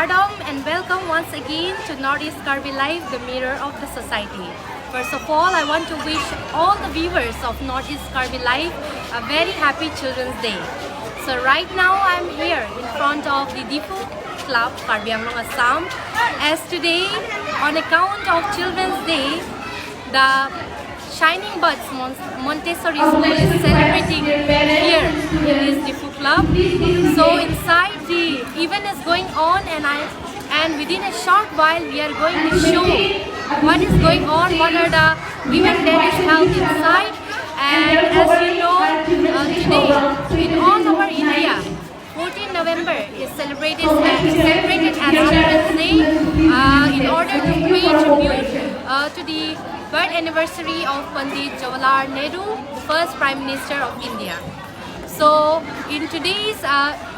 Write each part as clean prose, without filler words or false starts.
Namadam and welcome once again to Northeast Karbi Live, the mirror of the society. First of all, I want to wish all the viewers of Northeast Karbi Live a very happy Children's Day. So right now I'm here in front of the Difu Club, Karbi Anglong, Assam, as today on account of Children's Day, the Shining Buds Montessori School is celebrating here in this Difu Club. So inside the event is going on, and within a short while we are going to show what is going on, what are the event that is held inside. And as you know, today in all over India, 14 November is celebrated as Children's Day in order to pay tribute to the birth anniversary of Pandit Jawaharlal Nehru, the first Prime Minister of India. So in today's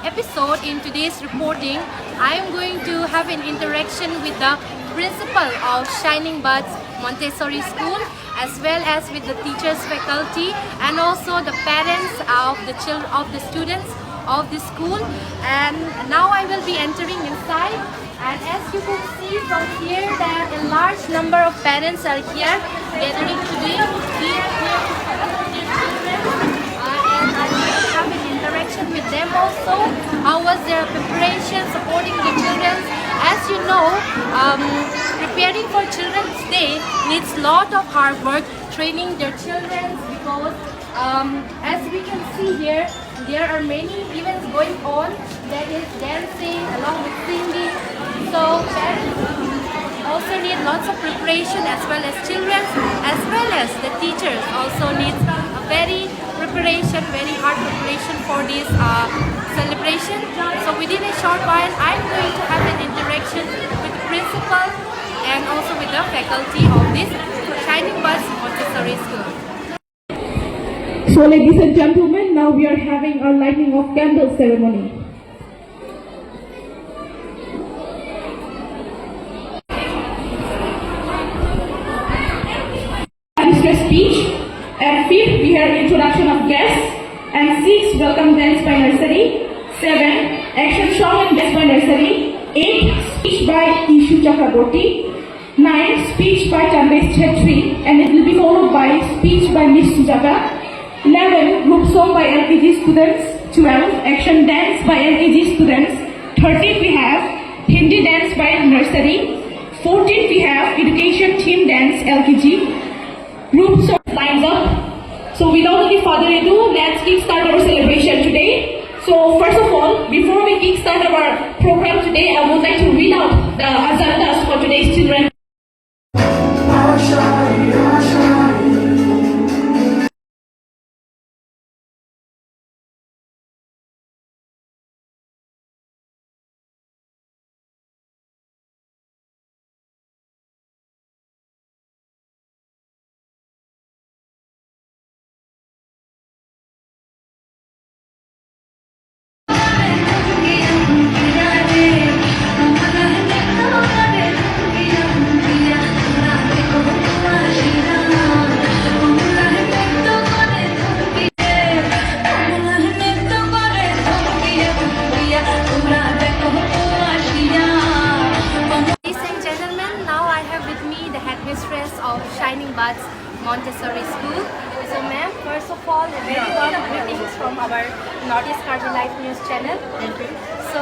episode, in today's reporting, I am going to have an interaction with the principal of Shining Buds Montessori School, as well as with the teachers, faculty, and also the parents of the students of the school. And now I will be entering inside, and as you can see from here that a large number of parents are here gathering today here to support their children, and I will have an interaction with them also. How was their preparation supporting the children? As you know, preparing for Children's Day needs a lot of hard work, training their children, because as we can see here, there are many events going on, that is dancing along with singing. So parents also need lots of preparation, as well as children, as well as the teachers also need a very hard preparation for this celebration. So within a short while, I'm going to have an interaction with the principal and also with the faculty of this Shining Buds Montessori School. So ladies and gentlemen, now we are having our lighting of candle ceremony. Speech, and 5th we have introduction of guests, and 6th welcome dance by nursery, 7th action song and dance by nursery, 8th speech by Ishu Chakraborty, 9th speech by Chandesh Chetri, and it will be followed by speech by Miss Sujata, 11th group song by LKG students, 12th action dance by LKG students, 13th we have Hindi dance by nursery, 14th we have education team dance LKG. Groups lines up. So without any further ado, let's kickstart our celebration today. So first of all, before we kickstart our program today, I would like to read out the agendas for today's children. Of Shining Buds Montessori School. So ma'am, first of all, a very warm greetings from our Northeast Karbi Live News channel. Thank you. So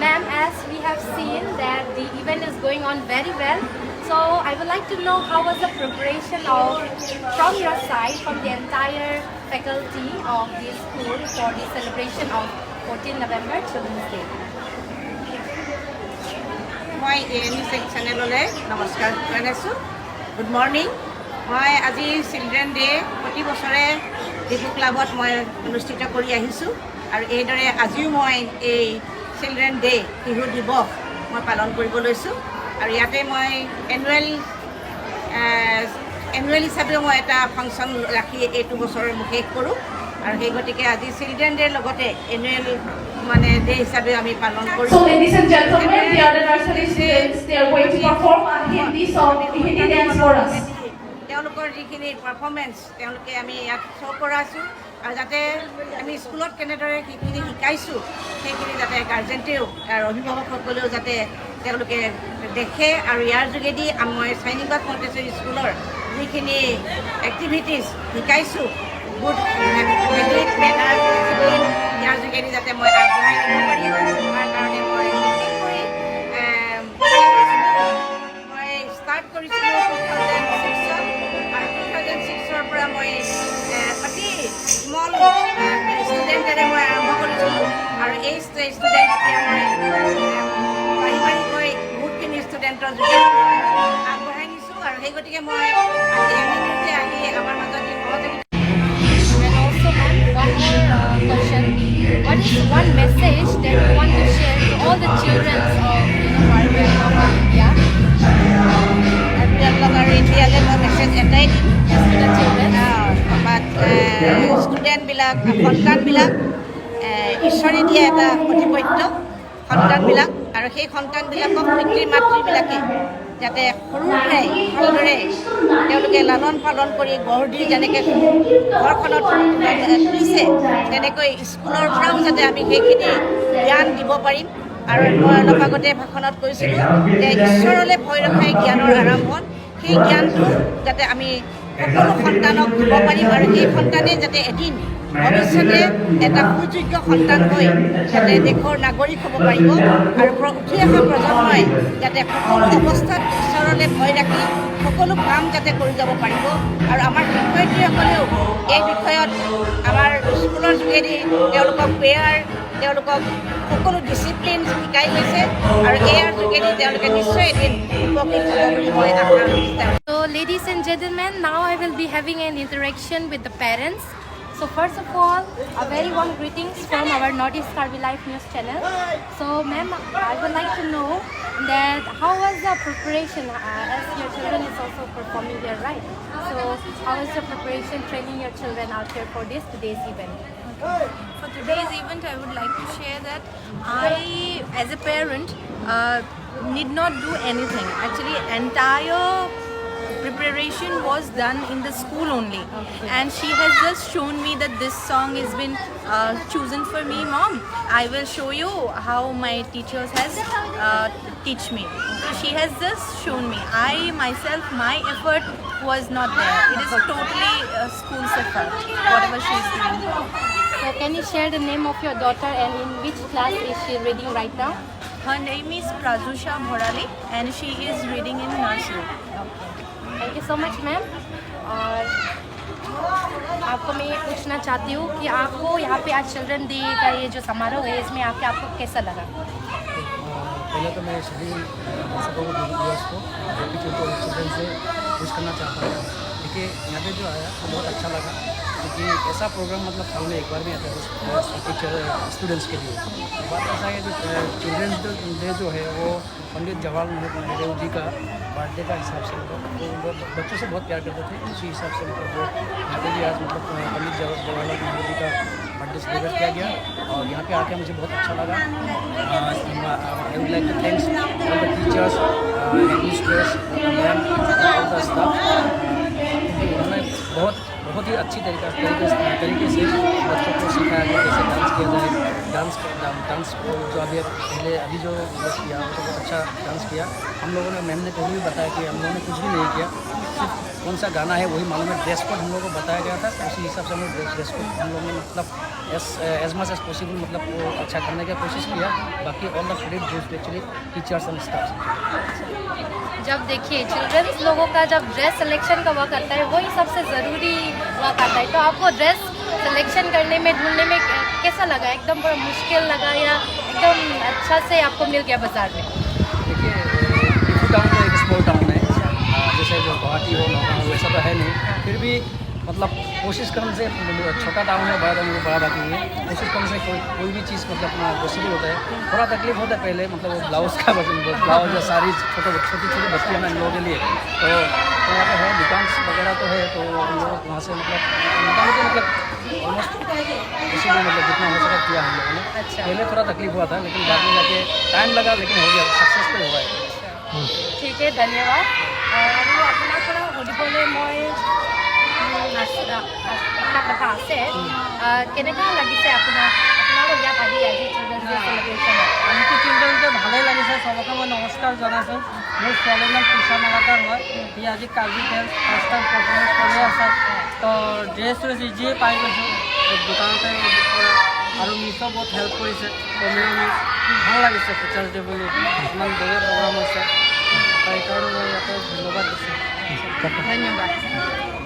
ma'am, as we have seen that the event is going on very well, so I would like to know how was the preparation from your side, from the entire faculty of this school for the celebration of 14 November Children's Day. মই ANU চেনেললৈ নমস্কাৰ জনাইছোঁ। Good morning. মই আজি children day প্ৰতি বছৰে ডিফু ক্লাবত মই অনুষ্ঠিত কৰি আহিছোঁ, আৰু এইদৰে আজিও মই এই চিলড্ৰেন ডে শিশু দিৱস মই পালন কৰিব লৈছোঁ। আৰু ইয়াতে মই এনুৱেল হিচাপেও মই এটা ফাংচন ৰাখি এইটো বছৰ শেষ কৰোঁ, আৰু সেই গতিকে আজি চিলড্ৰেন ডেৰ লগতে এনুৱেল ডে হিচাপে আমি পালন কৰোঁ। So ladies and gentlemen, the other nursery students, they are going to perform a Hindi song, Hindi dance for us. তেওঁলোকৰ যিখিনি পাৰফৰ্মেঞ্চ তেওঁলোকে আমি ইয়াত শ্ব' কৰাইছোঁ, আৰু যাতে আমি স্কুলত কেনেদৰে সেইখিনি শিকাইছোঁ সেইখিনি যাতে গাৰ্জেণ্টেও আৰু অভিভাৱকসকলেও যাতে তেওঁলোকে দেখে আৰু ইয়াৰ যোগেদি মই চাইনিংবাগ মণ্টেছৰী স্কুলৰ যিখিনি এক্টিভিটিজ শিকাইছোঁ গুড হেবিট মেনাৰ ডিচিপ্লিন ইয়াৰ যোগেদি যাতে মই আগবঢ়াই নিব পাৰিম তাৰ কাৰণে মই বিশেষকৈ মই ষ্টাৰ্ট কৰিছিলোঁ 2006 আৰু 2006 পৰা মই অতি স্মল ষ্টুডেণ্টেৰে মই আৰম্ভ কৰিছিলোঁ আৰু এই ষ্টুডেণ্ট এতিয়া মই পাৰিবাৰিকৈ বহুতখিনি ষ্টুডেণ্টৰ যোগেদি আগবঢ়াই নিছোঁ আৰু সেই গতিকে মই আজি আহি আমাৰ মাজত এই সহযোগিতা And also, ma'am, one more question. What is one message that you want to share to all the children of Barbell of India? আৰু এতিয়ালৈ মই মেছেজ এটাই দিম Yes, to the children. ষ্টুডেণ্টবিলাক সন্তানবিলাক ঈশ্বৰে দিয়া এটা আধিপত্য সন্তানবিলাক আৰু সেই সন্তানবিলাকক পিতৃ মাতৃবিলাকে যাতে সৰুৰ পৰাই ভালদৰে তেওঁলোকে লালন পালন কৰি গঢ় দি যেনেকৈ ঘৰখনত তুলিছে তেনেকৈ স্কুলৰ পৰাও যাতে আমি সেইখিনি জ্ঞান দিব পাৰিম আৰু মই অলপ আগতে ভাষণত কৈছিলোঁ যে ঈশ্বৰলৈ ভয় ৰখাই জ্ঞানৰ আৰম্ভণ সেই জ্ঞানটো যাতে আমি সকলো সন্তানক দিব পাৰিম আৰু সেই সন্তানে যাতে এদিন ভৱিষ্যতে এটা সুযোগ্য সন্তান হৈ যাতে দেশৰ নাগৰিক হ'ব পাৰিব আৰু উঠি অহা প্ৰজন্মই যাতে সকলো অৱস্থাত ঈশ্বৰলৈ ভয় ৰাখি সকলো কাম যাতে কৰি যাব পাৰিব আৰু আমাৰ শিক্ষয়িত্ৰীসকলেও এই বিষয়ত আমাৰ স্কুলৰ যোগেদি তেওঁলোকক পেয়াৰ তেওঁলোকক সকলো ডিচিপ্লিন শিকাই গৈছে আৰু ইয়াৰ যোগেদি তেওঁলোকে নিশ্চয় এদিন উপকৃত হ'ব বুলি মই আশা কৰিছোঁ। So, ladies and gentlemen, now I will be having an interaction with the parents. So, first of all, a very warm greetings from our Northeast Karbi Life News channel. So, ma'am, I would like to know that how was the preparation as your children is also performing here, right? So, how was the preparation training your children out here for today's event? For today's event, I would like to share that I, as a parent, need not do anything. Actually, entire preparation was done in the school only. Okay. And she has just shown me that this song has been chosen for me. Mom, I will show you how my teachers has teach me. So she has just shown me. I myself, my effort was not there. It is totally school's effort, whatever she is doing. So, can you share the name of your daughter and in which class is she reading right now? Her name is Prajusha Bhorali and she is reading in nursery. Thank you so much ma'am. और आपको मैं ये पूछना चाहती हूँ कि आपको यहाँ पे आज चिल्ड्रन डे का ये जो समारोह है इसमें आके आपको कैसा लगा? पहले तो मैं सभी दर्शकों को व्यूअर्स को हैप्पी चिल्ड्रन से खुश करना चाहता हूँ। देखिए यहाँ पे जो आया वो बहुत अच्छा लगा क्योंकि ऐसा प्रोग्राम मतलब साल में एक बार भी आता है टीचर स्टूडेंट्स के लिए। बात ऐसा है जो चिल्ड्रंस डे जो है वो पंडित जवाहरलाल नेहरू जी का बर्थडे का हिसाब से मतलब वो बच्चों से बहुत प्यार करते थे, उसी हिसाब से मतलब वो यहाँ पे भी आज मतलब पंडित जवाहरलाल नेहरू जी का बर्थडे सेलिब्रेट किया गया और यहाँ पे आके मुझे बहुत अच्छा लगा। I would like to thanks all the teachers, administrators, ma'am, all the staff. उन्होंने बहुत ही अच्छी तरीके से बच्चों को सिखाया गया कैसे डांस किया जाए। डांस को जो अभी जो किया तो बहुत अच्छा डांस किया। हम लोगों ने मैम ने कभी भी बताया कि हम लोगों ने कुछ भी नहीं किया, सिर्फ कौन सा गाना है वही मालूम है। ड्रेस कोड हम लोगों को बताया गया था, तो उसी हिसाब से हम लोग ड्रेस कोड हम लोगों ने मतलब एज मच एज पॉसिबल मतलब वो अच्छा करने की कोशिश किया। बाकी all the credit goes to actually teachers and staff. जब देखिए चिल्ड्रंस लोगों का जब ड्रेस सिलेक्शन का वक्त आता है वही सबसे ज़रूरी वक्त आता है, तो आपको ड्रेस सिलेक्शन करने में ढूंढने में कैसा लगा? एकदम बड़ा मुश्किल लगा या एकदम अच्छा से आपको मिल गया बाज़ार में? देखिए डिफू टाउन में एक स्मॉल टाउन है, जैसे जो गुवाहाटी हो नौका हो वैसा तो है नहीं, फिर भी मतलब कोशिश करने से छोटा टाउन है, बड़ा टाउन है, बड़ा बाकी है। कोशिश करने से कोई भी चीज़ मतलब पॉसिबल होता है। थोड़ा तकलीफ होता है पहले मतलब वो ब्लाउज़ का ब्लाउज या सारी छोटी छोटी बच्चियाँ ना इन लोगों के लिए तो यहाँ पे है दुकान वगैरह तो है, तो हम लोग वहाँ से मतलब ऑलमोस्ट इसी में मतलब जितना हो सका किया हम लोगों ने। अच्छा। पहले थोड़ा तकलीफ हुआ था लेकिन बाद में जाके टाइम लगा लेकिन हो गया, सक्सेसफुल हुआ है। ठीक है, धन्यवाद। और अपना थोड़ा सुधिबले मैं এটা কথা আছে কেনেকুৱা লাগিছে আপোনালোক ইয়াত আহি আজি চিলড্ৰেনছ ডে চেলিব্ৰেশ্যনত আজিতো চিলড্ৰেনছ ডে ভালেই লাগিছে চবকে মই নমস্কাৰ জনাইছোঁ মোৰ ছোৱালীৰ নাম তৃষা মালাকাৰ হয় সি আজি Karbi dance first time performance কৰি আছে তো ড্ৰেছ যিয়ে পাই গৈছোঁ দোকানতে আৰু মিছো বহুত হেল্প কৰিছে কমিও মিছ ভাল লাগিছে টিচাৰ্ছ ডে বুলি ইমান বঢ়িয়া প্ৰগ্ৰাম হৈছে সেইকাৰণে মই ইয়াতে ধন্যবাদ দিছোঁ ধন্যবাদ